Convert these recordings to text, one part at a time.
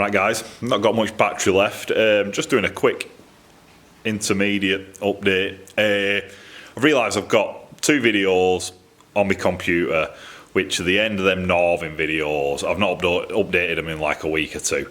Right guys, not got much battery left, just doing a quick intermediate update. I've realised I've got 2 videos on my computer which are the end of them Northern videos. I've not updated them in like a week or 2.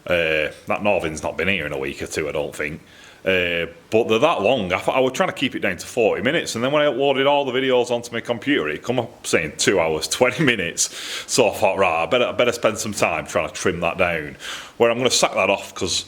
That Northern's not been here in a week or 2, I don't think. But they're that long. I was trying to keep it down to 40 minutes, and then when I uploaded all the videos onto my computer, it come up saying 2 hours 20 minutes. So I thought, right, I better spend some time trying to trim that down. Where I'm going to sack that off because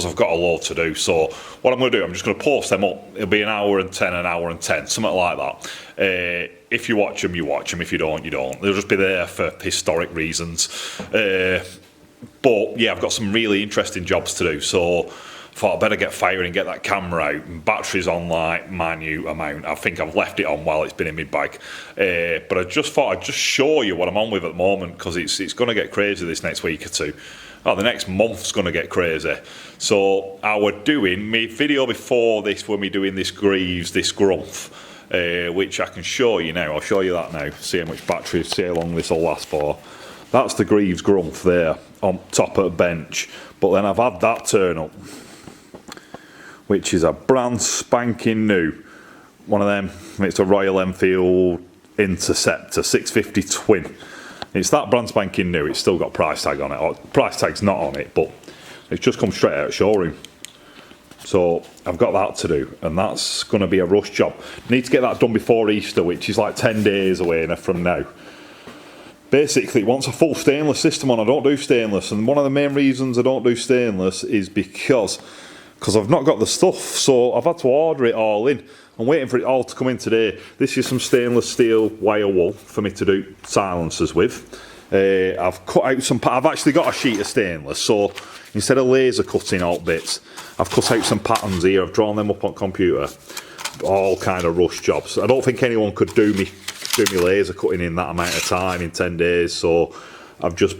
I've got a lot to do. So what I'm going to do, I'm just going to post them up. It'll be an hour and 10, something like that. If you watch them, you watch them. If you don't, you don't. They'll just be there for historic reasons. But yeah, I've got some really interesting jobs to do. So I thought I'd better get firing and get that camera out. And battery's on like minute amount. I think I've left it on while it's been in my bag. But I just thought I'd just show you what I'm on with at the moment, because it's going to get crazy this next week or 2. Oh, the next month's going to get crazy. So I was doing my video before this when we're doing this Grumph, which I can show you now. I'll show you that now. See how much battery, see how long this will last for. That's the Grumph there on top of a bench. But then I've had that turn up, which is a brand spanking new one of them. It's a Royal Enfield Interceptor 650 twin. It's that brand spanking new. It's still got price tag on it. Or, price tag's not on it, but it's just come straight out of showroom. So I've got that to do, and that's going to be a rush job. Need to get that done before Easter, which is like 10 days away from now. Basically, it wants a full stainless system on. I don't do stainless, and one of the main reasons I don't do stainless is because I've not got the stuff, so I've had to order it all in. I'm waiting for it all to come in today. This is some stainless steel wire wool for me to do silencers with. I've cut out some, I've actually got a sheet of stainless, so instead of laser cutting all bits, I've cut out some patterns here. I've drawn them up on computer. All kind of rush jobs. I don't think anyone could do me laser cutting in that amount of time in 10 days, so I've just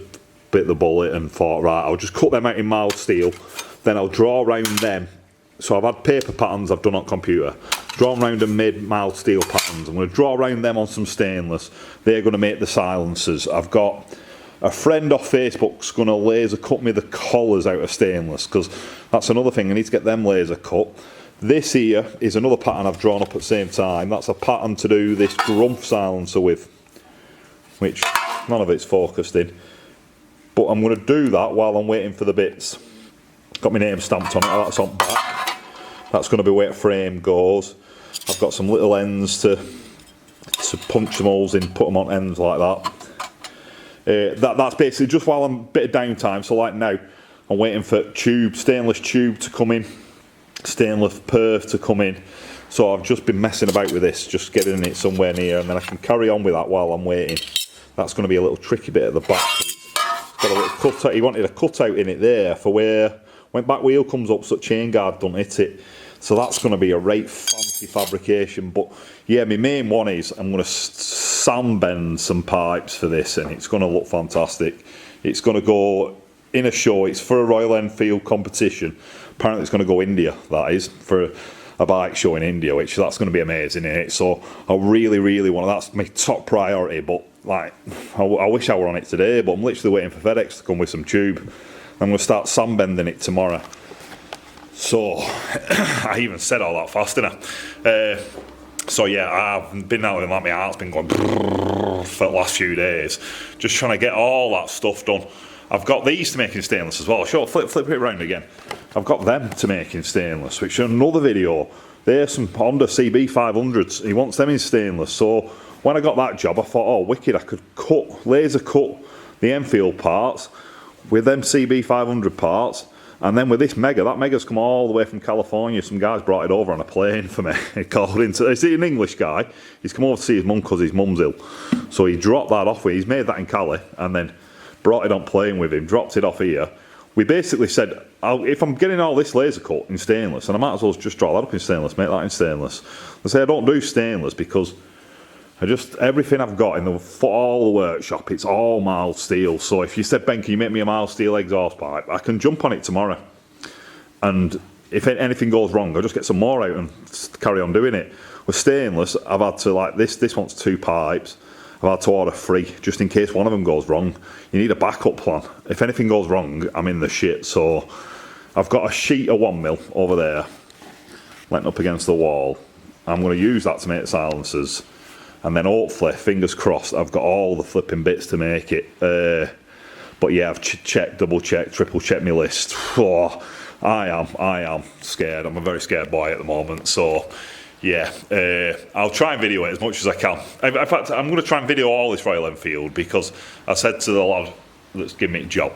bit the bullet and thought, right, I'll just cut them out in mild steel, then I'll draw around them. So I've had paper patterns I've done on computer, drawn around and made mild steel patterns. I'm going to draw around them on some stainless. They're going to make the silencers. I've got a friend off Facebook's going to laser cut me the collars out of stainless, because that's another thing, I need to get them laser cut. This here is another pattern I've drawn up at the same time. That's a pattern to do this Grumph silencer with, which none of it's focused in. But I'm going to do that while I'm waiting for the bits. Got my name stamped on it, that's on back. That's going to be where the frame goes. I've got some little ends to punch some holes in, put them on ends like that. That's basically just while I'm a bit of downtime. So like now, I'm waiting for stainless tube to come in, stainless perf to come in. So I've just been messing about with this, just getting it somewhere near, and then I can carry on with that while I'm waiting. That's going to be a little tricky bit at the back. It's got a little cutout. He wanted a cutout in it there for where when back wheel comes up, so chain guard don't hit it. So that's going to be a right fancy fabrication. But yeah, my main one is I'm going to sand bend some pipes for this, and it's going to look fantastic. It's going to go in a show. It's for a Royal Enfield competition. Apparently it's going to go India, that is, for a bike show in India, which that's going to be amazing, isn't it? So I really want, that's my top priority. But like, I wish I were on it today, but I'm literally waiting for FedEx to come with some tube. I'm going to start sand bending it tomorrow. So I even said all that fast, didn't I? So yeah, I've been out with like my heart's been going for the last few days, just trying to get all that stuff done. I've got these to make in stainless as well. Sure, flip it around again. I've got them to make in stainless, which is another video. There's some Honda CB 500s. He wants them in stainless. So when I got that job, I thought, oh wicked, I could laser cut the Enfield parts with them CB 500 parts. And then with this Mega, that Mega's come all the way from California. Some guys brought it over on a plane for me. He called into, is he an English guy? He's come over to see his mum because his mum's ill. So he dropped that off with, he's made that in Cali, and then brought it on plane with him, dropped it off here. We basically said, if I'm getting all this laser cut in stainless, and I might as well just draw that up in stainless, make that in stainless. I say I don't do stainless because everything I've got in all the workshop, it's all mild steel. So if you said, Ben, can you make me a mild steel exhaust pipe? I can jump on it tomorrow. And if anything goes wrong, I'll just get some more out and carry on doing it. With stainless, I've had to, like, this wants 2 pipes. I've had to order 3 just in case one of them goes wrong. You need a backup plan. If anything goes wrong, I'm in the shit. So I've got a sheet of 1mm over there, letting up against the wall. I'm going to use that to make silencers, and then hopefully, fingers crossed, I've got all the flipping bits to make it. But yeah, I've checked, double checked, triple checked my list. Oh, I am scared. I'm a very scared boy at the moment. So yeah, I'll try and video it as much as I can. In fact, I'm going to try and video all this Royal Enfield, because I said to the lad that's giving me a job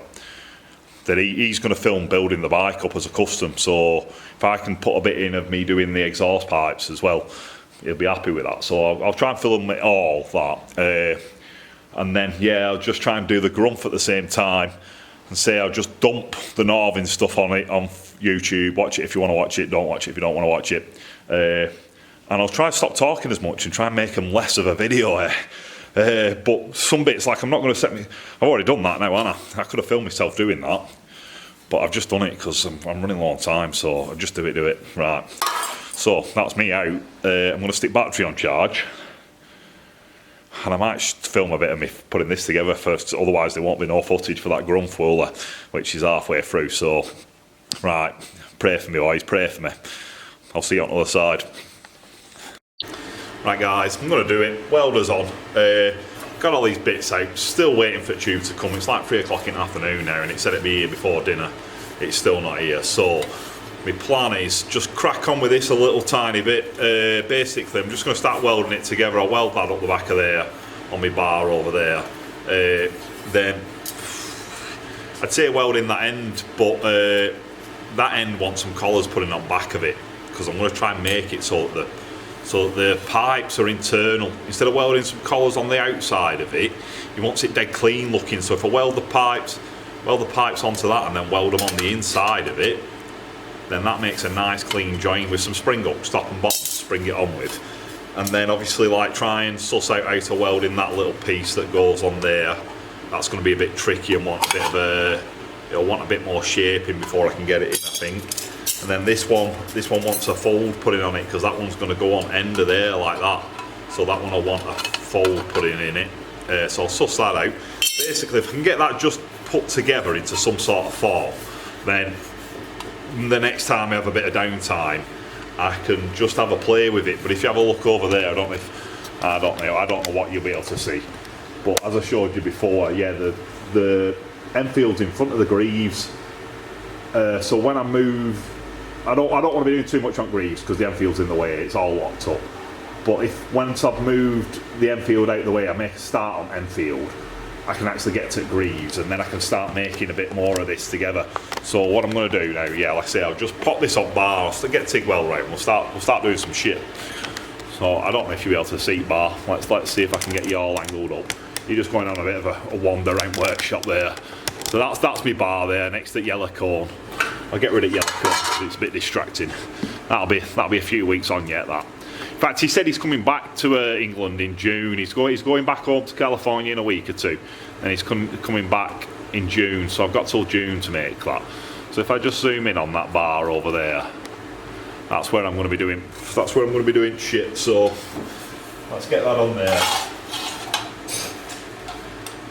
that he's going to film building the bike up as a custom. So if I can put a bit in of me doing the exhaust pipes as well, he'll be happy with that. So I'll try and film it all that. And then, yeah, I'll just try and do the Grumph at the same time, and say I'll just dump the Northern stuff on it on YouTube. Watch it if you want to watch it, don't watch it if you don't want to watch it. And I'll try and stop talking as much and try and make them less of a video. But some bits, like, I'm not going to set me... I've already done that now, haven't I? I could have filmed myself doing that, but I've just done it because I'm running low on time, so I'll just do it. Right. So that's me out. I'm going to stick battery on charge. And I might film a bit of me putting this together first, otherwise there won't be no footage for that Grumph, will there? Which is halfway through, so... Right, pray for me, boys, pray for me. I'll see you on the other side. Right guys, I'm going to do it. Welder's on. Got all these bits out, still waiting for the tube to come. It's like 3 o'clock in the afternoon now, and it said it'd be here before dinner. It's still not here, so... My plan is just crack on with this a little tiny bit. Basically, I'm just going to start welding it together. I'll weld that up the back of there, on my bar over there. Then, I'd say welding that end, but that end wants some collars putting on the back of it, because I'm going to try and make it so that the pipes are internal. Instead of welding some collars on the outside of it, he wants it dead clean looking. So if I weld the pipes onto that and then weld them on the inside of it, then that makes a nice clean joint with some spring hooks, top and bottom, to spring it on with. And then obviously, like, try and suss out how to weld in that little piece that goes on there. That's going to be a bit tricky and want a bit of it'll want a bit more shaping before I can get it in, I think. And then this one wants a fold put in on it, because that one's going to go on end of there like that. So that one will want a fold put in it. So I'll suss that out. Basically, if I can get that just put together into some sort of form, then the next time I have a bit of downtime, I can just have a play with it. But if you have a look over there, I don't know what you'll be able to see. But as I showed you before, yeah, the Enfield's in front of the greaves. So when I move, I don't want to be doing too much on greaves because the Enfield's in the way. It's all locked up. But if once I've moved the Enfield out of the way, I make a start on Enfield, I can actually get to greaves, and then I can start making a bit more of this together. So what I'm going to do now, yeah, like I say, I'll just pop this on bar, I'll get TIG weld right, and we'll start doing some shit. So I don't know if you'll be able to see bar. Let's see if I can get you all angled up. You're just going on a bit of a wander around workshop there. So that's my bar there next to yellow cone. I'll get rid of yellow cone because it's a bit distracting. That'll be a few weeks on yet, that. In fact, he said he's coming back to England in June. He's going back home to California in a week or two, and he's coming back in June. So I've got till June to make that. So if I just zoom in on that bar over there, that's where I'm going to be doing. That's where I'm going to be doing shit. So let's get that on there.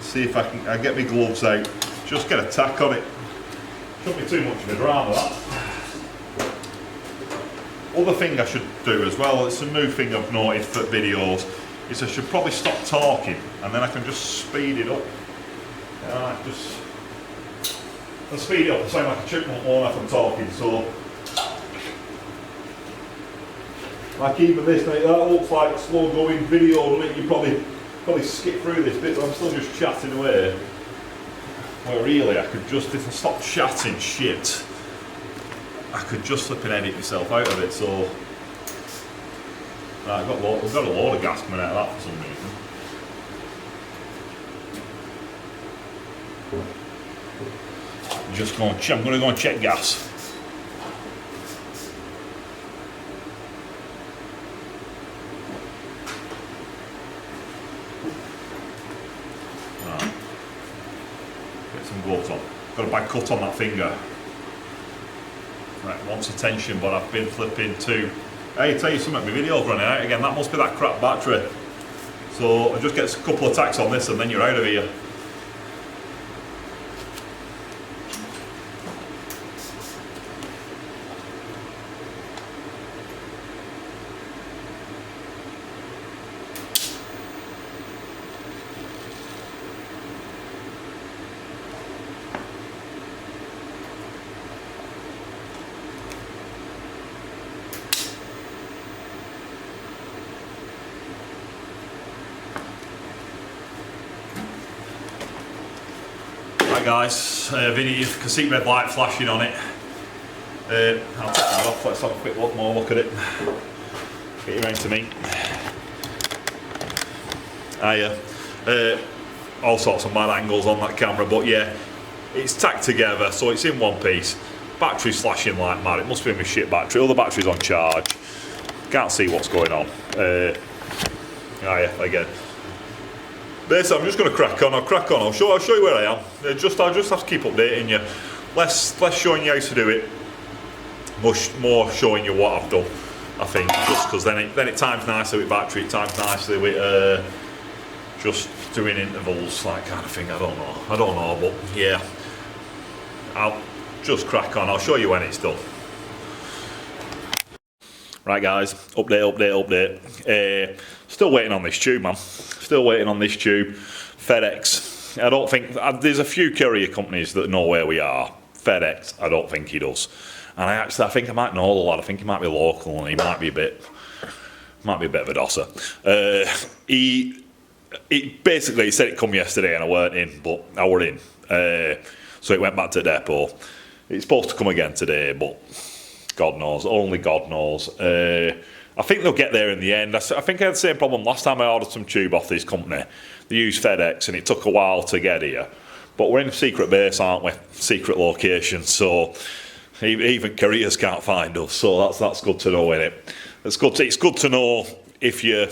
See if I get my gloves out. Just get a tack on it. Shouldn't be too much of a drama, that. Other thing I should do as well, it's a new thing I've noticed for videos, is I should probably stop talking and then I can just speed it up. I'll speed it up, I sound like a chipmunk more if I'm talking, so. Like even this, mate, that looks like a slow going video, doesn't it? You probably skip through this bit, but I'm still just chatting away. Well, really, I could just, if I stopped chatting shit, I could just flip and edit myself out of it. So right, we've got a load of gas coming out of that for some reason. I'm going to go and check gas. Right. Get some gloves on. Got a bad cut on that finger. Right, wants attention, but I've been flipping too. Hey, tell you something, my video's running out again. That must be that crap battery. So I just get a couple of tacks on this and then you're out of here. Right guys, Vinny, you can see red light flashing on it. I'll take that off, let's have a quick more look at it. Get you round to me. All sorts of mad angles on that camera, but yeah, it's tacked together, so it's in one piece. Battery's flashing like mad, it must be my shit battery. All the battery's on charge. Can't see what's going on. Again. Basically, I'm just going to crack on. I'll show you where I am. I'll just have to keep updating you. Less showing you how to do it, more showing you what I've done. I think just because then it times nicely with battery. It times nicely with just doing intervals, that kind of thing. I don't know, but yeah, I'll just crack on. I'll show you when it's done. Right guys, update. Still waiting on this tube, man. Still waiting on this tube. FedEx. I don't think there's a few courier companies that know where we are. FedEx, I don't think he does. And I think I might know the lad. I think he might be local, and he might be a bit of a dosser. He basically said it come yesterday, and I weren't in, but I were in. So it went back to depot. It's supposed to come again today, but God knows, only God knows. I think they'll get there in the end. I think I had the same problem last time I ordered some tube off this company. They used FedEx and it took a while to get here. But we're in a secret base, aren't we? Secret location, so even couriers can't find us. So that's good to know, innit? It's good to know if you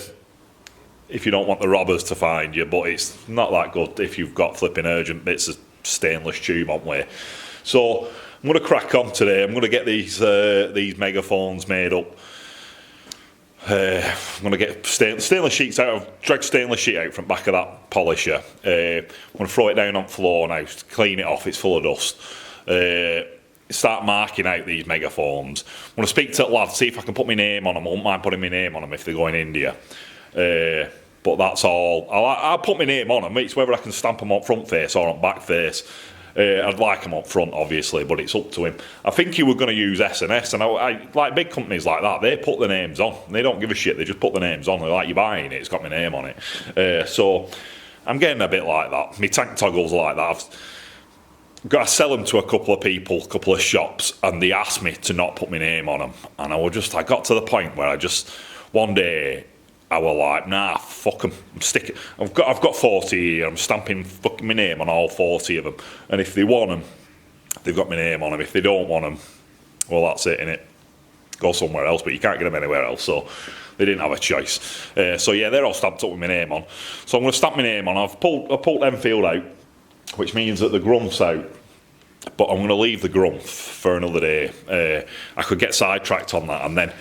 don't want the robbers to find you, but it's not that good if you've got flipping urgent bits of stainless tube on way. So I'm going to crack on today. I'm going to get these megaphones made up. I'm going to get stainless sheets out. Drag stainless sheet out from the back of that polisher. I'm going to throw it down on the floor now, clean it off. It's full of dust. Start marking out these megaphones. I'm going to speak to the lad, see if I can put my name on them. I won't mind putting my name on them if they're going India. But that's all. I'll put my name on them. It's whether I can stamp them on front face or on back face. I'd like them up front, obviously, but it's up to him. I think he was going to use S&S, and I like big companies like that. They put the names on. They don't give a shit. They just put the names on. They're like, you're buying it. It's got my name on it. So I'm getting a bit like that. My tank toggles are like that. I've got to sell them to a couple of people, a couple of shops, and they asked me to not put my name on them. And I got to the point where one day, I was like, nah, fuck them. I've got 40 here. I'm stamping fucking my name on all 40 of them. And if they want them, they've got my name on them. If they don't want them, well, that's it, innit? Go somewhere else, but you can't get them anywhere else. So they didn't have a choice. So yeah, they're all stamped up with my name on. So I'm going to stamp my name on. I pulled Enfield out, which means that the Grumph's out. But I'm going to leave the Grumph for another day. I could get sidetracked on that, and then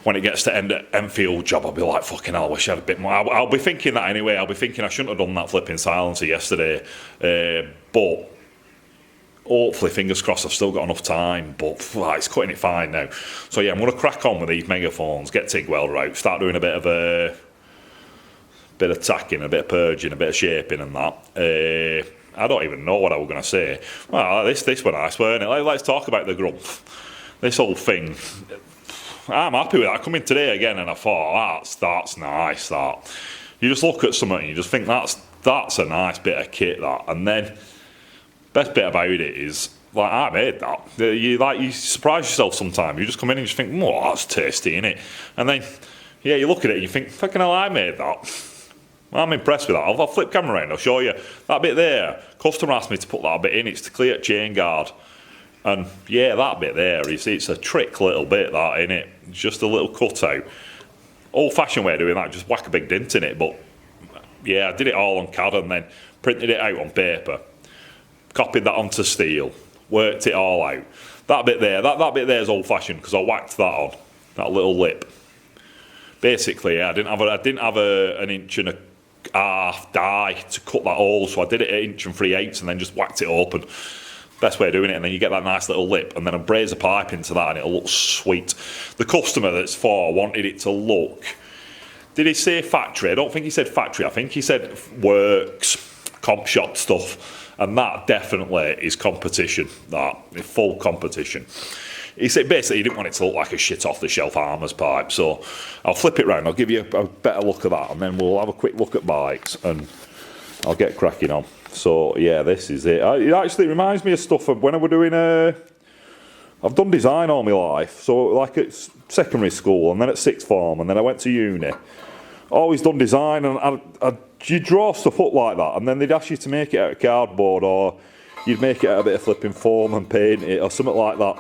when it gets to end at Enfield job, I'll be like, fucking hell, I wish I had a bit more. I'll be thinking that anyway. I'll be thinking I shouldn't have done that flipping silencer yesterday. But hopefully, fingers crossed, I've still got enough time. But it's cutting it fine now. So yeah, I'm going to crack on with these megaphones, get TIG welder out, start doing a bit of tacking, a bit of purging, a bit of shaping and that. I don't even know what I was going to say. Well, this was nice, weren't it? Let's talk about the Grumph. This whole thing. I'm happy with that. I come in today again and I thought, that's nice, that. You just look at something and you just think that's a nice bit of kit, that. And then, best bit about it is, like, I made that. You surprise yourself sometimes. You just come in and you just think, oh, that's tasty, innit? And then, yeah, you look at it and you think, fucking hell, I made that. I'm impressed with that. I'll flip camera around, I'll show you. That bit there, customer asked me to put that bit in. It's to clear chain guard. And yeah, that bit there, it's a trick little bit, that, innit? Just a little cutout. Old-fashioned way of doing that, just whack a big dent in it. But yeah, I did it all on CAD and then printed it out on paper. Copied that onto steel. Worked it all out. That bit there, that bit there is old-fashioned because I whacked that on. That little lip. Basically, yeah, I didn't have an inch and a half die to cut that hole, so I did it at 1 3/8 and then just whacked it open. Best way of doing it, and then you get that nice little lip, and then I braze a pipe into that and it'll look sweet. The customer that's for wanted it to look, did he say factory? I don't think he said factory, I think he said works, comp shop stuff, and that definitely is competition, that, full competition. He said basically he didn't want it to look like a shit off the shelf armour's pipe, so I'll flip it round, I'll give you a better look at that, and then we'll have a quick look at bikes and I'll get cracking on. So yeah, this is it. It actually reminds me of stuff of when I was doing I've done design all my life, so like at secondary school and then at sixth form and then I went to uni. Always done design, and you draw stuff up like that, and then they'd ask you to make it out of cardboard, or you'd make it out of a bit of flipping foam and paint it, or something like that,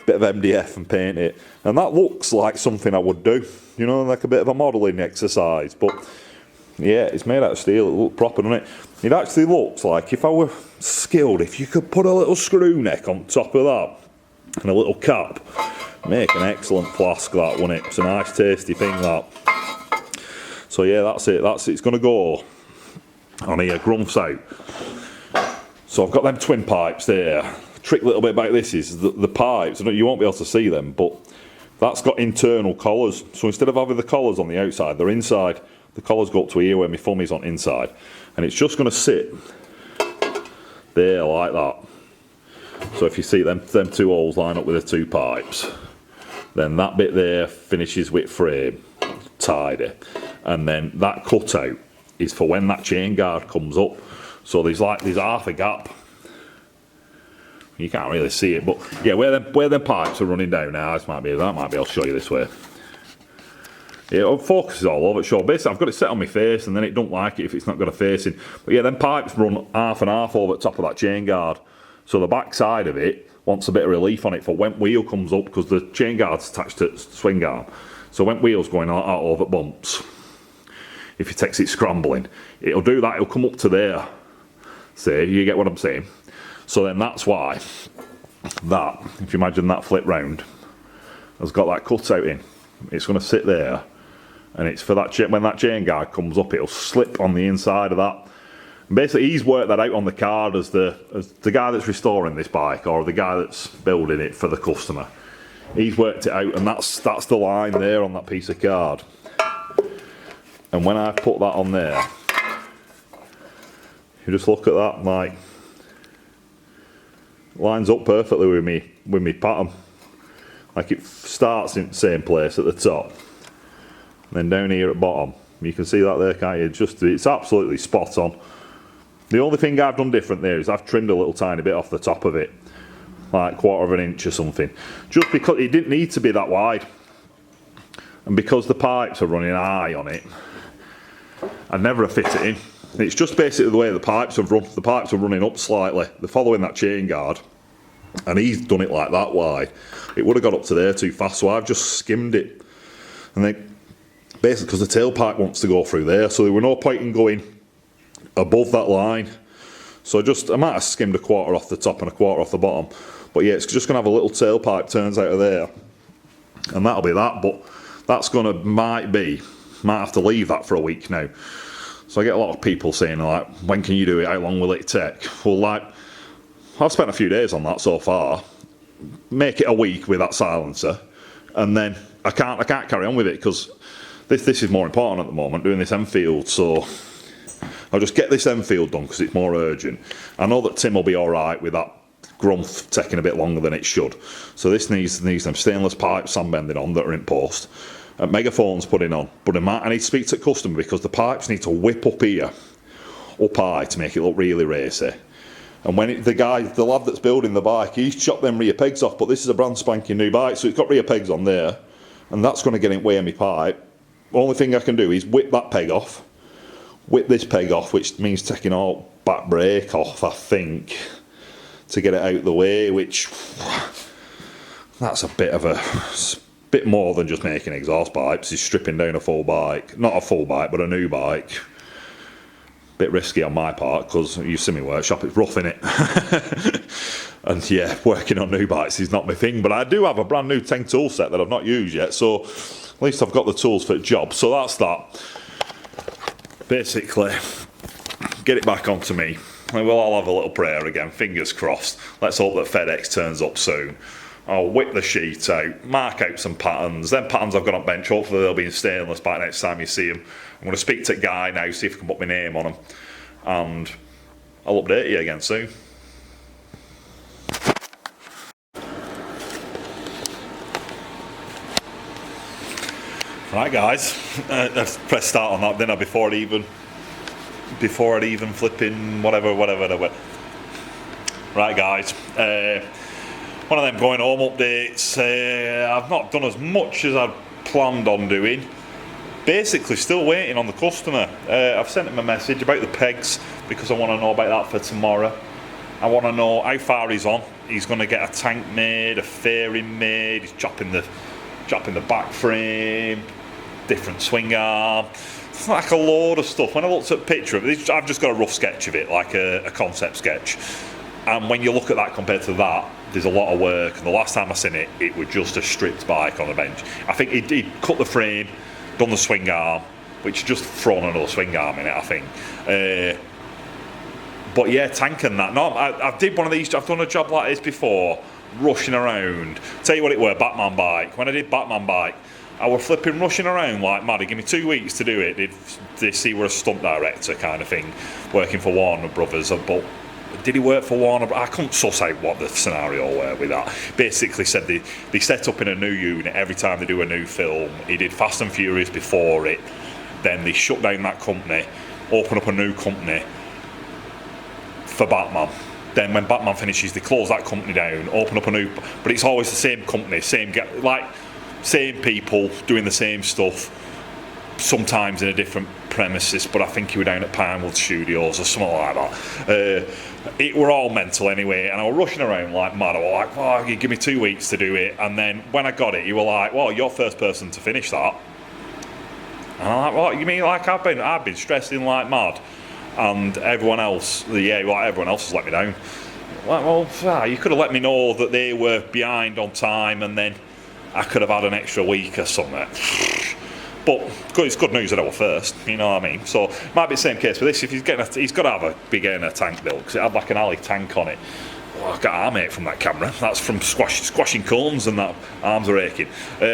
bit of MDF and paint it, and that looks like something I would do, you know, like a bit of a modelling exercise. But yeah, it's made out of steel, it looks proper, doesn't it? It actually looks like, if I were skilled, if you could put a little screw neck on top of that and a little cap, make an excellent flask, that, wouldn't it? It's a nice tasty thing, that. So yeah, that's it, it's going to go on here. Grumph's out. So I've got them twin pipes there. Trick little bit about this is the pipes, you won't be able to see them, but that's got internal collars. So instead of having the collars on the outside, they're inside. The collars go up to here where my thumb is on inside. And it's just going to sit there like that. So if you see them two holes line up with the two pipes, then that bit there finishes with frame, tidy. And then that cutout is for when that chain guard comes up. So there's half a gap. You can't really see it, but yeah, where them pipes are running down now, that might be, I'll show you this way. Yeah, it focuses all over. Sure, basically I've got it set on my face, and then it don't like it if it's not got a facing. But yeah, them pipes run half and half over the top of that chain guard. So the back side of it wants a bit of relief on it for when wheel comes up, because the chain guard's attached to the swing arm. So when wheel's going out over bumps, if it takes it scrambling, it'll do that, it'll come up to there. See, you get what I'm saying? So then that's why that, if you imagine that flip round, has got that cutout in. It's going to sit there, and it's for that when that chain guard comes up, it'll slip on the inside of that. And basically, he's worked that out on the card as the guy that's restoring this bike, or the guy that's building it for the customer. He's worked it out, and that's the line there on that piece of card. And when I put that on there, you just look at that, like, lines up perfectly with me pattern. Like, it starts in the same place at the top, and then down here at the bottom, you can see that there, can't you? It's absolutely spot on. The only thing I've done different there is I've trimmed a little tiny bit off the top of it, like 1/4 inch or something, just because it didn't need to be that wide, and because the pipes are running high on it, I'd never have fit it in. It's just basically the way the pipes have run. The pipes are running up slightly. They're following that chain guard, and he's done it like that wide. It would have got up to there too fast, so I've just skimmed it. And then, basically, because the tailpipe wants to go through there, so there were no point in going above that line. So I might have skimmed 1/4 off the top and 1/4 off the bottom. But yeah, it's just going to have a little tailpipe turns out of there, and that'll be that. But that's going to might have to leave that for a week now. So I get a lot of people saying, like, when can you do it? How long will it take? Well, like, I've spent a few days on that so far. Make it a week with that silencer, and then I can't carry on with it, because this is more important at the moment, doing this Enfield. So I'll just get this Enfield done because it's more urgent. I know that Tim will be all right with that Grumph taking a bit longer than it should. So this needs them stainless pipes sandbending on that are in post. Megaphones putting on, but I need to speak to the customer because the pipes need to whip up here, up high, to make it look really racy. And when the lad that's building the bike, he's chopped them rear pegs off, but this is a brand spanking new bike, so it's got rear pegs on there, and that's going to get in way of my pipe. The only thing I can do is whip that peg off, whip this peg off, which means taking all back brake off, I think, to get it out of the way, which, that's a bit more than just making exhaust pipes. He's stripping down a full bike, not a full bike, but a new bike. Bit risky on my part, because you see me workshop, it's rough in it. And yeah, working on new bikes is not my thing, but I do have a brand new 10 tool set that I've not used yet, so at least I've got the tools for the job. So that's that. basically get it back onto me. And we'll all have a little prayer again, fingers crossed. Let's hope that FedEx turns up soon. I'll whip the sheet out, mark out some patterns. Them patterns I've got on bench, hopefully they'll be in stainless by next time you see them. I'm going to speak to the guy now, see if I can put my name on them. And I'll update you again soon. Right guys, let's press start on that dinner before I'd even flipping whatever. Right guys, one of them going home updates. I've not done as much as I'd planned on doing. Basically still waiting on the customer. I've sent him a message about the pegs because I want to know about that for tomorrow. I want to know how far he's on. He's going to get a tank made, a fairing made, he's chopping the back frame, different swing arm. It's like a load of stuff. When I looked at a picture of it, I've just got a rough sketch of it, like a concept sketch. And when you look at that compared to that, there's a lot of work. And the last time I seen it, it was just a stripped bike on the bench. I think he'd cut the frame, done the swing arm, which just thrown another swing arm in it, I think. But yeah, tanking that. No, I did one of these. I've done a job like this before, rushing around. Tell you what it were, Batman bike. When I did Batman bike, I was flipping rushing around like mad. It gave me 2 weeks to do it. They see we're a stunt director kind of thing, working for Warner Brothers. But did he work for Warner? I couldn't suss out what the scenario were with that. Basically said they set up in a new unit every time they do a new film. He did Fast and Furious before it. Then they shut down that company, open up a new company for Batman. Then when Batman finishes, they close that company down, open up a new. But it's always the same company, same people doing the same stuff. Sometimes in a different premises, but I think he were down at Pinewood Studios or something like that. It were all mental anyway, and I was rushing around like mad. I was like, "Oh, you give me 2 weeks to do it," and then when I got it, you were like, "Well, you're first person to finish that." And I'm like, "What? You mean like I've been stressing like mad?" And everyone else, everyone else has let me down. Like, well, you could have let me know that they were behind on time, and then I could have had an extra week or something. But it's good news that I was first, you know what I mean? So it might be the same case with this. If he's got to be getting a tank built, because it had like an alley tank on it. Well, I got arm ache from that camera. That's from squashing cones and that arms are aching.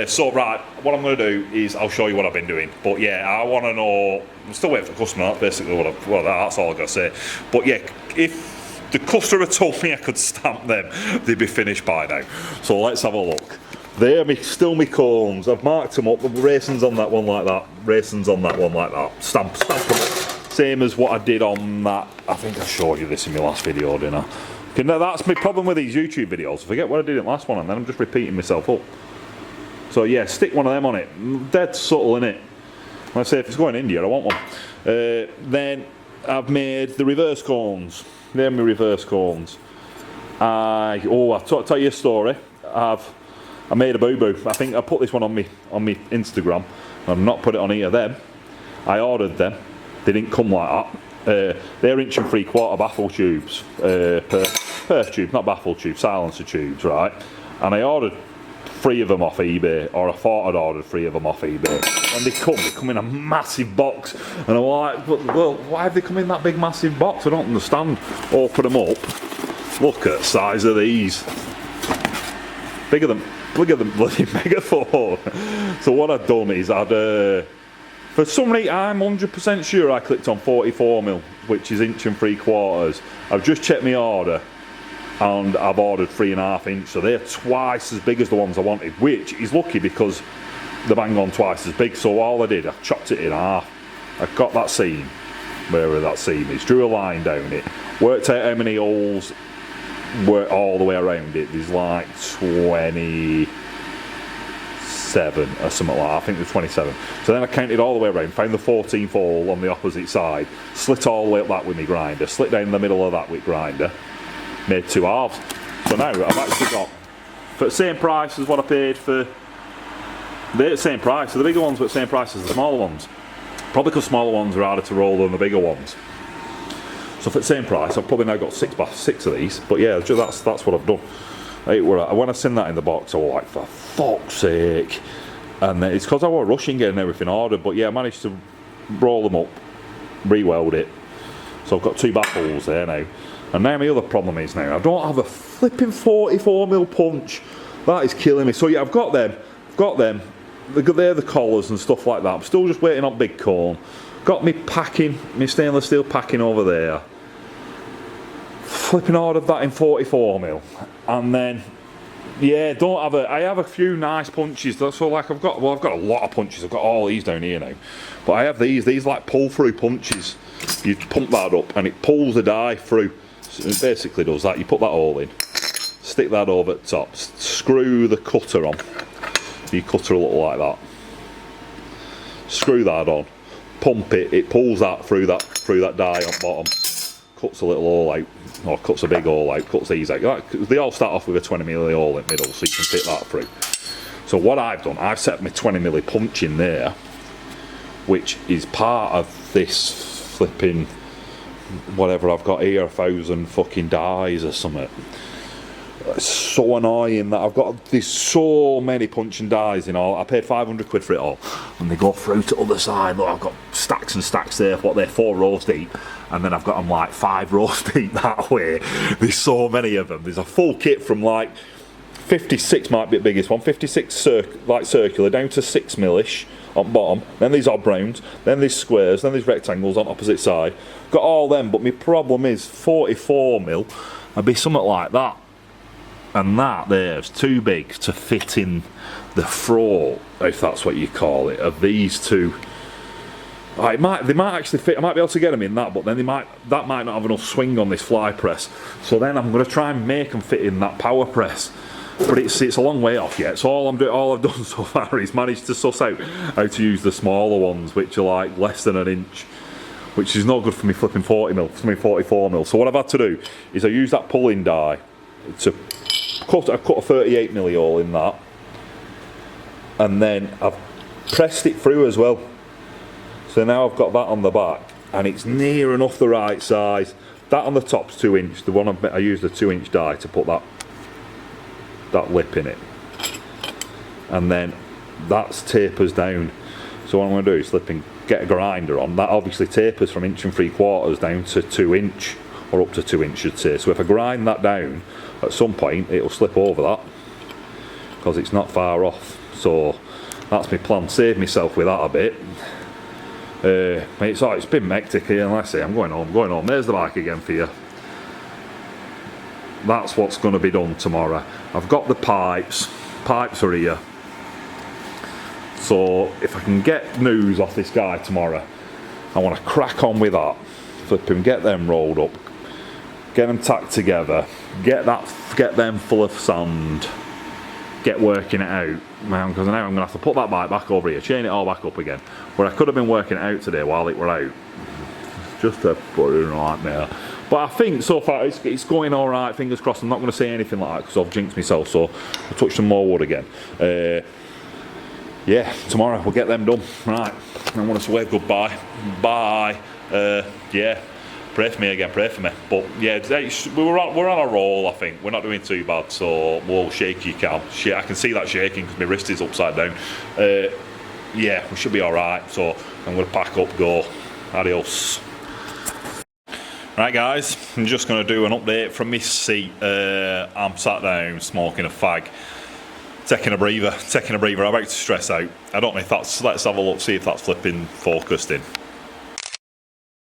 So right, what I'm going to do is I'll show you what I've been doing. But yeah, I want to know. I'm still waiting for the customer. That's basically that's all I've got to say. But yeah, if the customer told me I could stamp them, they'd be finished by now. So let's have a look. They're still my cones. I've marked them up. Racings on that one like that. Racings on that one like that. Stamp them up. Same as what I did on that. I think I showed you this in my last video, didn't I? Okay, now that's my problem with these YouTube videos. I forget what I did in the last one, and then I'm just repeating myself up. So yeah, stick one of them on it. Dead subtle in it. When I say if it's going India, I want one. Then I've made the reverse cones. They're my reverse cones. I'll tell you a story. I made a boo-boo. I think I put this one on me Instagram. I've not put it on either them. I ordered them. They didn't come like that. They're 1 3/4 baffle tubes. Perf tube, not baffle tubes, silencer tubes, right? And I ordered 3 of them off eBay, or I thought I'd ordered 3 of them off eBay. And they come in a massive box. And I'm like, well, why have they come in that big massive box? I don't understand. Open them up. Look at the size of these. Bigger than bloody Megaphone. So what I've done is for some reason I'm 100% sure I clicked on 44mm, which is 1 3/4. I've just checked my order and I've ordered 3.5 inch, so they're twice as big as the ones I wanted, which is lucky because they're bang on twice as big. So all I did, I chopped it in half. I got that seam, wherever that seam is, drew a line down it, worked out how many holes were all the way around it. There's like 27 or something like that. I think there's 27. So then I counted all the way around, found the 14th hole on the opposite side, slit all the way up that with my grinder, slit down the middle of that with grinder, made 2 halves. So now I've actually got, for the same price as what I paid for, they're the same price, so the bigger ones but the same price as the smaller ones. Probably because smaller ones are harder to roll than the bigger ones. So for the same price, I've probably now got 6 of these. But yeah, that's what I've done. When I seen that in the box, I was like, for fuck's sake. And it's because I was rushing getting everything ordered. But yeah, I managed to roll them up, re-weld it. So I've got 2 baffles there now. And now my other problem is now, I don't have a flipping 44mm punch. That is killing me. So yeah, I've got them. They're the collars and stuff like that. I'm still just waiting on big cone. Got me packing, my stainless steel packing over there. Flipping ordered that in 44mm. And then, yeah, I have a few nice punches. So like I've got a lot of punches. I've got all these down here now. But I have these like pull through punches. You pump that up and it pulls the die through. So it basically does that. You put that all in, stick that over the top, screw the cutter on. Your cutter will look like that. Screw that on, pump it. It pulls that through that die on bottom. Cuts a little hole out, or cuts a big hole out. Cuts these out. They all start off with a 20mm hole in the middle, so you can fit that through. So what I've done, I've set my 20mm punch in there, which is part of this flipping whatever I've got here, 1,000 fucking dies or something. It's so annoying that I've got there's so many punching dies in all. I paid 500 quid for it all, and they go through to the other side. Look, I've got stacks and stacks there. What they're 4 rows deep, and then I've got them like 5 rows deep that way. There's so many of them. There's a full kit from like 56 might be the biggest one, 56 circular down to 6mm-ish on bottom. Then there's odd rounds, then there's squares, then there's rectangles on opposite side. Got all them, but my problem is 44mm. I'd be something like that. And that there's too big to fit in the throat, if that's what you call it, of these two. They might actually fit. I might be able to get them in that, but then that might not have enough swing on this fly press. So then I'm going to try and make them fit in that power press. But it's a long way off yet. So all I've done so far is managed to suss out how to use the smaller ones, which are like less than 1 inch, which is not good for me flipping 40mm, for me 44mm. So what I've had to do is I use that pulling die to cut a 38mm hole in that, and then I've pressed it through as well. So now I've got that on the back, and it's near enough the right size. That on the top's 2 inch. The one I used the 2 inch die to put that lip in it, and then that's tapers down. So what I'm going to do is get a grinder on. That obviously tapers from 1 3/4 inch down to 2 inch, or up to 2 inch, should say. So if I grind that down, at some point it'll slip over that, because it's not far off. So that's my plan. Save myself with that a bit. It's been hectic here, and let's say I'm going home. There's the bike again for you. That's what's going to be done tomorrow. I've got the pipes are here. So if I can get news off this guy tomorrow, I want to crack on with that. Flip him, get them rolled up, get them tacked together, get them full of sand, get working it out. Because now I'm going to have to put that bike back over here, chain it all back up again. Where I could have been working it out today while it were out. Just a fucking nightmare. But I think so far it's going alright, fingers crossed. I'm not going to say anything like that because I've jinxed myself, so I'll touch some more wood again. Yeah, tomorrow we'll get them done. Right, I want us to wave goodbye. Bye. Yeah, pray for me again, pray for me. But yeah, we're on a roll, I think. We're not doing too bad, so we'll shake you can. I can see that shaking because my wrist is upside down. Yeah, we should be alright, so I'm going to pack up, go. Adios. Right guys, I'm just going to do an update from my seat. I'm sat down smoking a fag, taking a breather. I'm about to stress out. I don't know if that's, let's have a look, see if that's flipping focused in.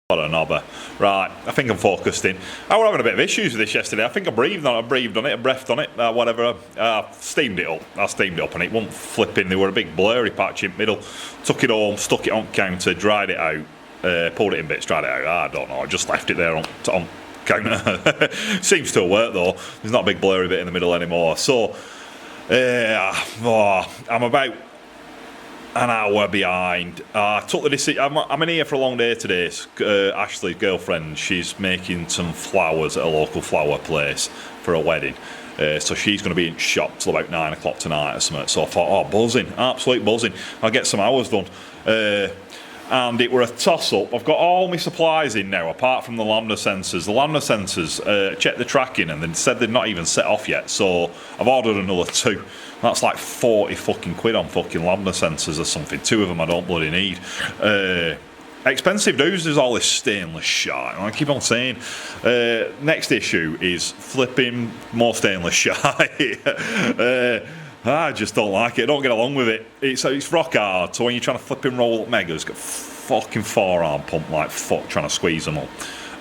What a knobber. Right, I think I'm focused in. I was having a bit of issues with this yesterday. I think I breathed on it, I breathed on it, whatever. I steamed it up and it wasn't flipping. There were a big blurry patch in the middle. Took it home, stuck it on counter, dried it out. Pulled it in bits, tried it out. I don't know, I just left it there on counter. Seems to work though. There's not a big blurry bit in the middle anymore. So I'm about an hour behind. I took the decision. I'm in here for a long day today. Ashley's girlfriend, she's making some flowers at a local flower place for a wedding. So she's going to be in shop till about 9 o'clock tonight or something. So I thought, oh, buzzing, absolute buzzing. I'll get some hours done. And it were a toss-up. I've got all my supplies in now, apart from the lambda sensors. The lambda sensors, checked the tracking, and they said they're not even set off yet. So I've ordered another 2. That's like 40 fucking quid on fucking lambda sensors or something. 2 of them I don't bloody need. expensive dudes. There's all this stainless shit. I keep on saying. Next issue is flipping more stainless shit. I just don't like it. I don't get along with it. It's rock hard. So when you're trying to flip and roll up Megas, got fucking forearm pump like fuck trying to squeeze them up.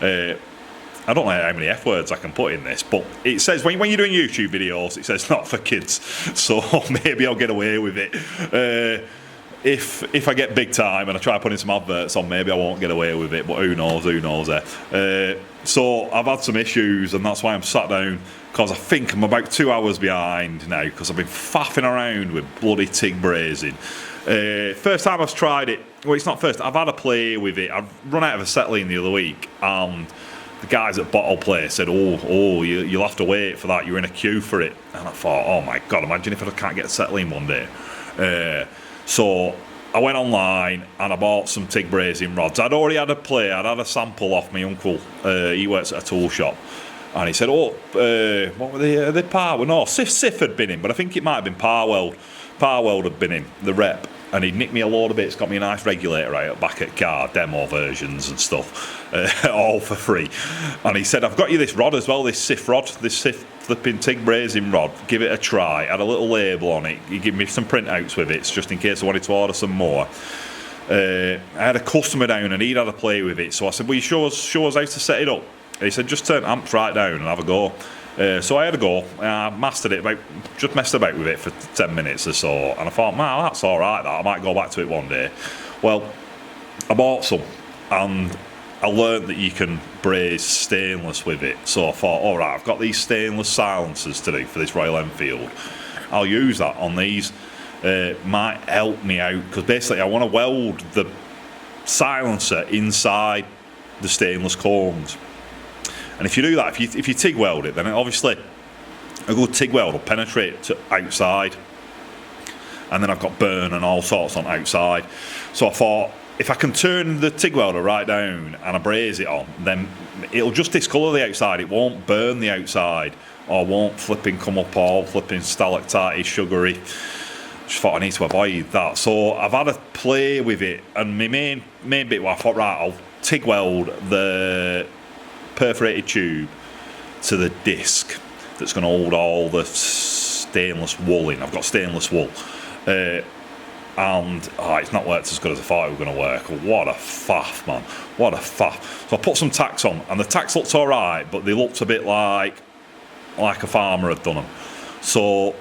I don't know how many F words I can put in this, but it says when you're doing YouTube videos, it says not for kids. So maybe I'll get away with it. If I get big time and I try putting some adverts on, maybe I won't get away with it, but who knows there. So I've had some issues, and that's why I'm sat down, because I think I'm about 2 hours behind now, because I've been faffing around with bloody TIG brazing. First time I've tried it, well, it's not first, I've had a play with it. I've run out of acetylene the other week, and the guys at Bottle Place said, you'll have to wait for that, you're in a queue for it. And I thought, oh my God, imagine if I can't get acetylene one day. So I went online and I bought some TIG brazing rods. I'd already had a play, I'd had a sample off my uncle. He works at a tool shop. And he said, what were they? Are they Parwell? No, Sif had been in, but I think it might have been Parwell. Parwell had been in, the rep. And he nicked me a load of bits, got me a nice regulator out back at car, demo versions and stuff, all for free. And he said, I've got you this rod as well, this Sif rod, this Sif flipping TIG brazing rod, give it a try. Had a little label on it, he gave me some printouts with it, just in case I wanted to order some more. I had a customer down and he'd had a play with it, so I said, will you show us how to set it up? He said, just turn amps right down and have a go. So I had a go, I mastered it, just messed about with it for 10 minutes or so, and I thought, man, that's alright, I might go back to it one day. Well, I bought some, and I learnt that you can braze stainless with it, so I thought, alright, I've got these stainless silencers to do for this Royal Enfield. I'll use that on these, might help me out, because basically I want to weld the silencer inside the stainless cones. And if you do that, if you TIG weld it, then obviously a good TIG weld will penetrate to outside. And then I've got burn and all sorts on outside. So I thought, if I can turn the TIG welder right down and I braze it on, then it'll just discolour the outside. It won't burn the outside, or won't flipping come up all flipping stalactite sugary. Just thought I need to avoid that. So I've had a play with it, and my main bit where I thought, right, I'll TIG weld the perforated tube to the disc that's going to hold all the stainless wool in. I've got stainless wool, and it's not worked as good as I thought it was going to work. What a faff, man, what a faff. So I put some tacks on, and the tacks looked alright, but they looked a bit like a farmer had done them. So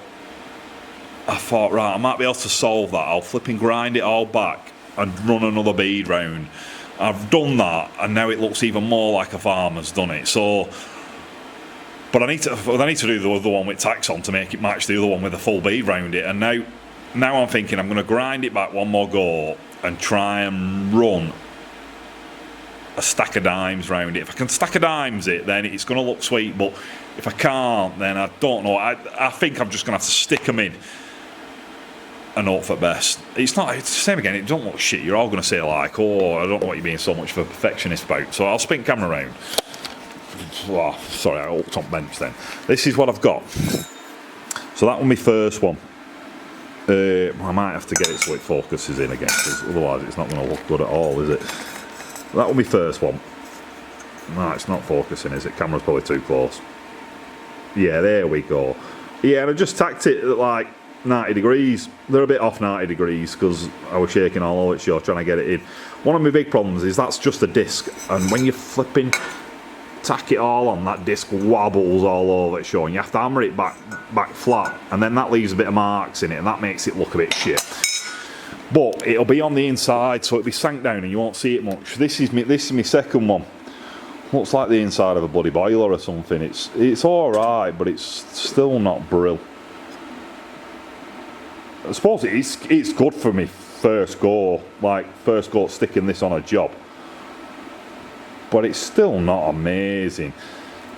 I thought, right, I might be able to solve that. I'll flipping grind it all back and run another bead round. I've done that, and now it looks even more like a farmer's done it. So, but I need to do the other one with tacks on to make it match the other one with a full bead round it. And now I'm thinking I'm going to grind it back one more go and try and run a stack of dimes round it. If I can stack of dimes it, then it's going to look sweet. But if I can't, then I don't know. I think I'm just going to have to stick them in and hope for best. It's the same again, it don't look shit. You're all going to say like, oh, I don't know what you're being so much of a perfectionist about. So I'll spin camera around. Oh, sorry, I hooked on bench then. This is what I've got. So that will be my first one. I might have to get it so it focuses in again, because otherwise it's not going to look good at all, is it? That will be my first one. No, it's not focusing, is it? Camera's probably too close. Yeah, there we go. Yeah, and I just tacked it at like 90 degrees. They're a bit off 90 degrees because I was shaking all over it, sure, trying to get it in. One of my big problems is that's just a disc, and when you're flipping tack it all on, that disc wobbles all over it, sure, and you have to hammer it back flat, and then that leaves a bit of marks in it, and that makes it look a bit shit. But it'll be on the inside, so it'll be sank down and you won't see it much. This is my second one. Looks like the inside of a bloody boiler or something. It's alright, but it's still not brill. I suppose it's good for me first go sticking this on a job, but it's still not amazing.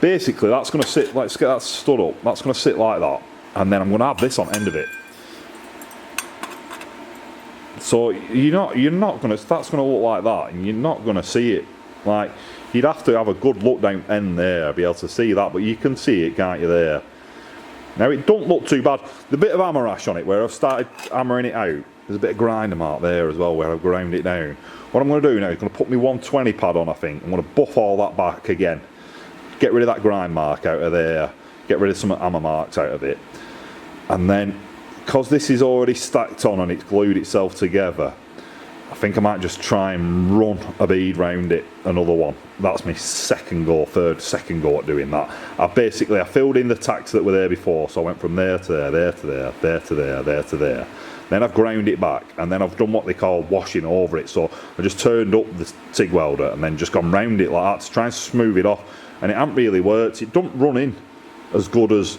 Basically, that's going to sit, let's get that stood up, that's going to sit like that, and then I'm going to have this on end of it. So you're not going to, that's going to look like that, and you're not going to see it. Like, you'd have to have a good look down end there to be able to see that, but you can see it, can't you, there? Now, it don't look too bad. The bit of hammer ash on it, where I've started hammering it out, there's a bit of grinder mark there as well where I've ground it down. What I'm going to do now is going to put my 120 pad on, I think. I'm going to buff all that back again. Get rid of that grind mark out of there. Get rid of some hammer marks out of it. And then, because this is already stacked on and it's glued itself together, I think I might just try and run a bead round it, another one. That's my second go at doing that. I filled in the tacks that were there before, so I went from there to there, there to there, there to there, there to there. Then I've ground it back, and then I've done what they call washing over it. So I just turned up the TIG welder and then just gone round it like that to try and smooth it off. And it hasn't really worked. It don't run in as good as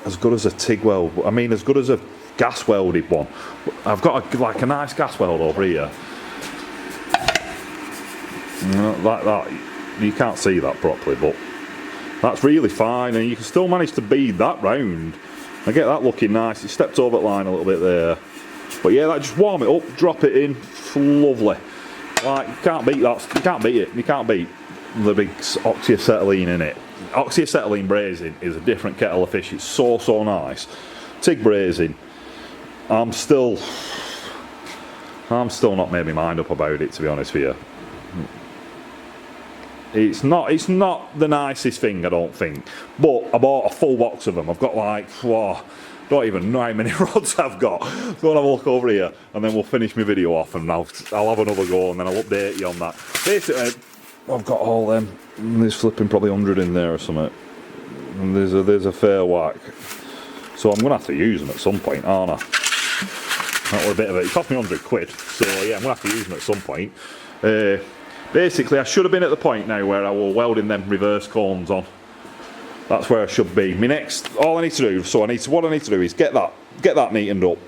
a TIG weld. I mean, as good as a gas welded one. I've got a nice gas weld over here. Like that. You can't see that properly, but that's really fine, and you can still manage to bead that round. I get that looking nice. It stepped over the line a little bit there. But yeah, that, just warm it up, drop it in. It's lovely. Like, you can't beat that. You can't beat it. You can't beat the big oxyacetylene in it. Oxyacetylene brazing is a different kettle of fish. It's so nice. TIG brazing, I'm still not made my mind up about it, to be honest with you. It's not the nicest thing, I don't think. But I bought a full box of them. I've got like, don't even know how many rods I've got. Go and have a look over here, and then we'll finish my video off, and I'll have another go, and then I'll update you on that. Basically, I've got all them. There's flipping probably 100 in there or something. And there's a fair whack. So I'm gonna have to use them at some point, aren't I? That was a bit of it. It cost me 100 quid. So yeah, I'm gonna have to use them at some point. Basically, I should have been at the point now where I was welding them reverse cones on. That's where I should be. All I need to do, what I need to do is get that neatened up.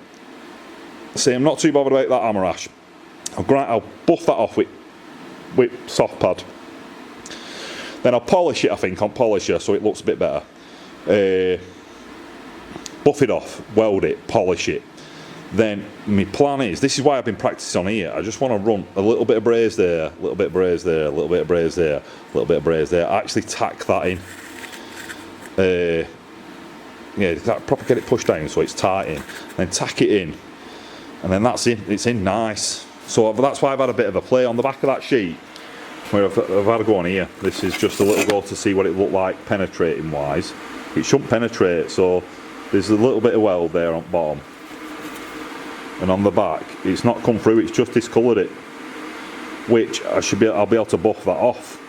See, I'm not too bothered about that hammer ash. I'll buff that off with soft pad. Then I'll polish it, I think, on polisher so it looks a bit better. Buff it off, weld it, polish it. Then my plan is, this is why I've been practicing on here, I just want to run a little bit of braze there, a little bit of braze there, a little bit of braze there, a little bit of braze there. I actually tack that in. Yeah, proper get it pushed down so it's tight in. Then tack it in. And then that's in, it's in nice. So that's why I've had a bit of a play on the back of that sheet. Where I've had a go on here. This is just a little go to see what it looked like penetrating wise. It shouldn't penetrate, so there's a little bit of weld there on bottom. And on the back, it's not come through, it's just discoloured it. Which I'll be able to buff that off.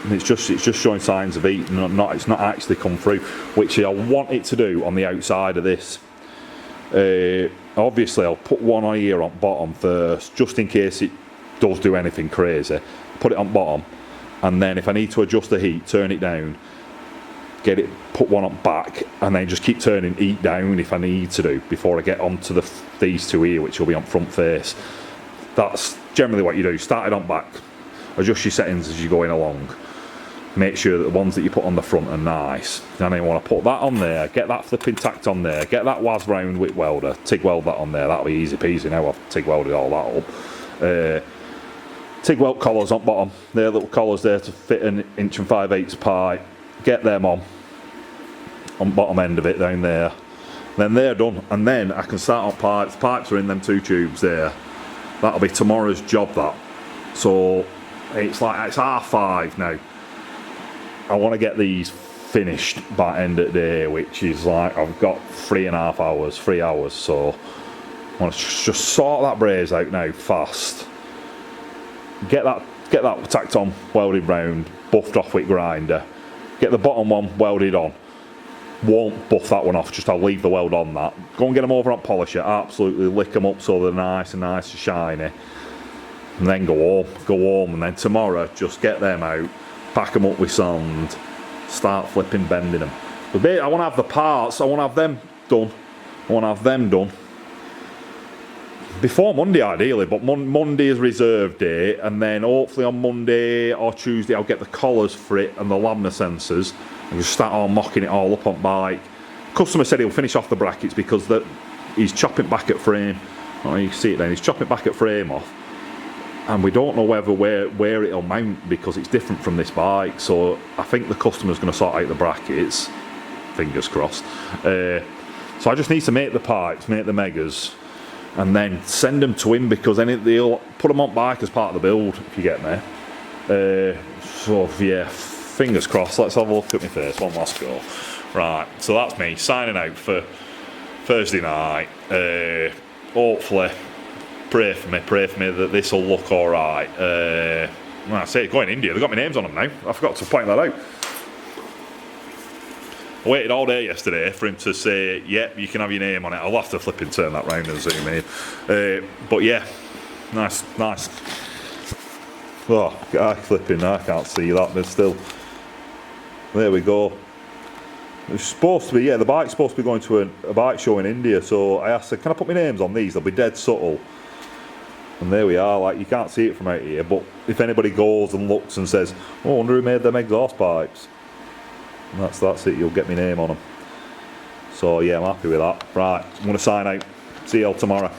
And it's just showing signs of heat, it's not actually come through, which I want it to do on the outside of this. Obviously I'll put one on here on bottom first, just in case it does do anything crazy. Put it on bottom, and then if I need to adjust the heat, turn it down, put one on back, and then just keep turning heat down if I need to do before I get onto these two here, which will be on front face. That's generally what you do. Start it on back, adjust your settings as you're going along, make sure that the ones that you put on the front are nice, and then you want to put that on there, get that flipping tacked on there, get that was round with welder, TIG weld that on there. That'll be easy peasy. Now I've TIG welded all that up. TIG weld collars on bottom, they're little collars there to fit an 1 5/8 pipe. Get them on bottom end of it down there. Then they're done, and then I can start on pipes. Pipes are in them 2 tubes there. That'll be tomorrow's job, that. So it's 5:30 now. I want to get these finished by end of the day, which is like I've got 3.5 hours, 3 hours. So I want to just sort that braze out now fast. Get that tacked on, welded round, buffed off with grinder. Get the bottom one welded on. Won't buff that one off, I'll leave the weld on that. Go and get them over on polisher, absolutely lick them up so they're nice and shiny. And then go home, and then tomorrow just get them out, pack them up with sand, start flipping bending them. But I want to have the parts, I want to have them done. Before Monday ideally, but Monday is reserve day, and then hopefully on Monday or Tuesday I'll get the collars for it and the laminar sensors and just start mocking it all up on bike. Customer said he'll finish off the brackets because he's chopping back at frame. Oh, you can see it then, he's chopping back at frame off, and we don't know where it'll mount because it's different from this bike. So I think the customer's going to sort out the brackets, fingers crossed. So I just need to make the pipes, make the megas. and then send them to him, because then they'll put them on bike as part of the build, if you get me. So yeah, fingers crossed. Let's have a look at my face one last go. Right, so that's me signing out for Thursday night. Hopefully, pray for me that this will look alright. I say going India, they've got my names on them now. I forgot to point that out. I waited all day yesterday for him to say, yep, you can have your name on it. I'll have to flip and turn that round and zoom in. But yeah, nice. Oh, eye flipping, I can't see that, but still. There we go. It's supposed to be, yeah, the bike's supposed to be going to a bike show in India, so I asked her, can I put my names on these? They'll be dead subtle. And there we are, like, you can't see it from out here, but if anybody goes and looks and says, oh, I wonder who made them exhaust pipes, and that's it, you'll get my name on them. So yeah, I'm happy with that. Right, I'm going to sign out. See you all tomorrow.